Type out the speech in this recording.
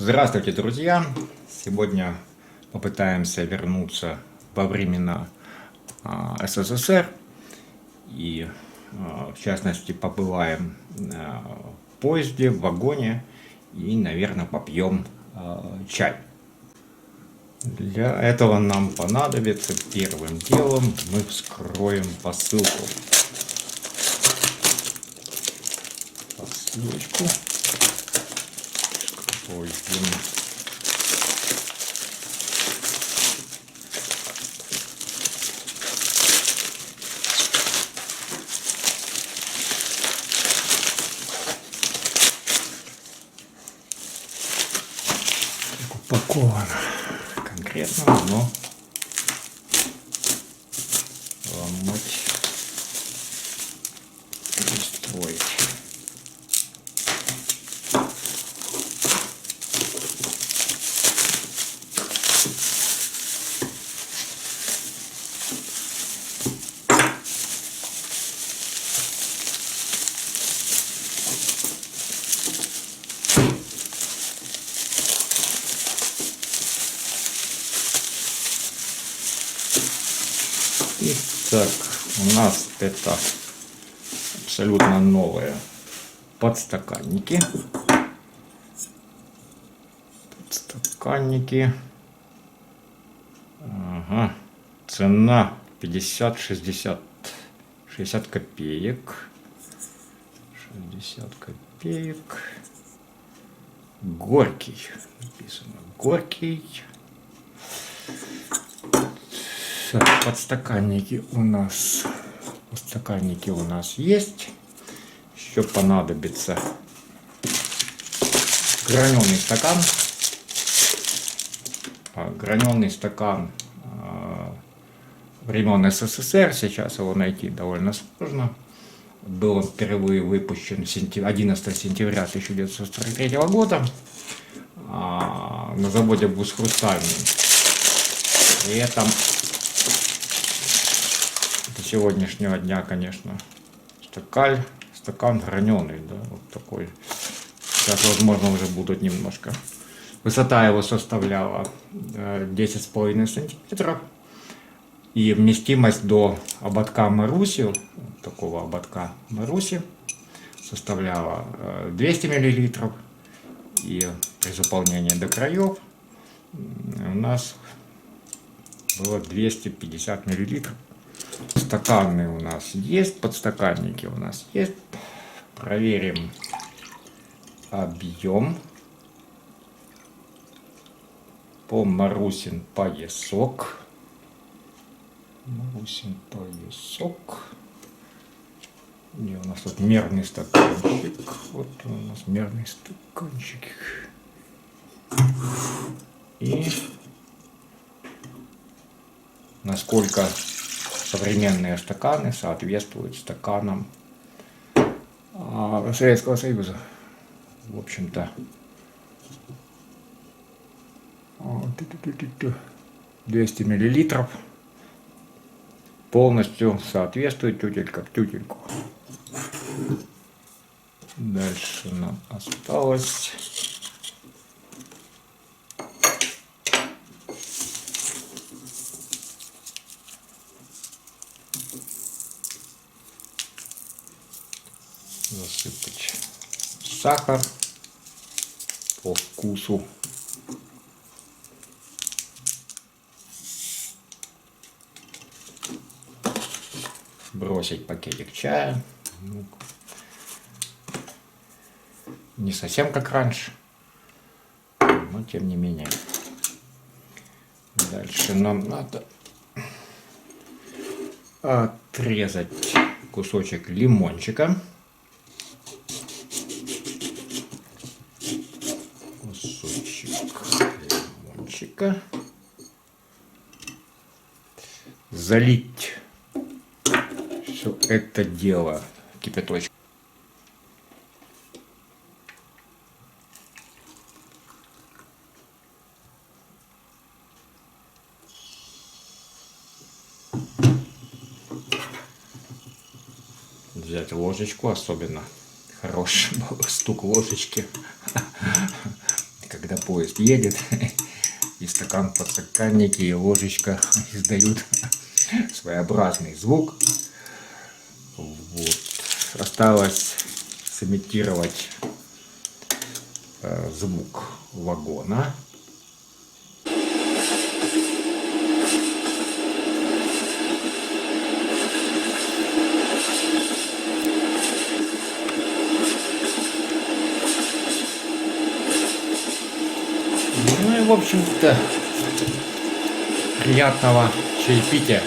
Здравствуйте, друзья! Сегодня попытаемся вернуться во времена СССР и, в частности, побываем в поезде, в вагоне и, наверное, попьем чай. Для этого нам понадобится первым делом мы вскроем посылку. Посылочку. Вскроем. Упаковано конкретно, но ломать не стоит. Итак, у нас это абсолютно новые подстаканники. Ага. Цена 50-60 60 копеек. 60 копеек. Горький. Написано горький. Подстаканники у нас есть. Еще понадобится граненый стакан. Граненый стакан времен СССР. Сейчас его найти довольно сложно. Был он впервые выпущен 11 сентября 1943 года на заводе Бусхрустальный. При этом до сегодняшнего дня, конечно, стакан граненый, да, вот такой. Сейчас, возможно, уже будут немножко. Высота его составляла 10,5 сантиметров. И вместимость до ободка Маруси, такого ободка Маруси, составляла 200 мл. И при заполнении до краев у нас было 250 мл. Стаканы у нас есть, подстаканники у нас есть. Проверим объем. По Марусин поясок. Где у нас тут мерный стаканчик? Вот у нас мерный стаканчик. И насколько современные стаканы соответствуют стаканам Советского Союза. В общем-то, 200 мл полностью соответствует тютелька в тютельку. Дальше нам осталось засыпать сахар по вкусу. Бросить пакетик чая. Не совсем как раньше, но тем не менее. Дальше нам надо отрезать кусочек лимончика. Залить все это дело кипяточком. Взять ложечку, особенно хороший был стук ложечки, когда поезд едет, и стакан, подстаканники, и ложечка издают своеобразный звук. Вот. Осталось сымитировать звук вагона. Ну и, в общем-то, приятного чаепития.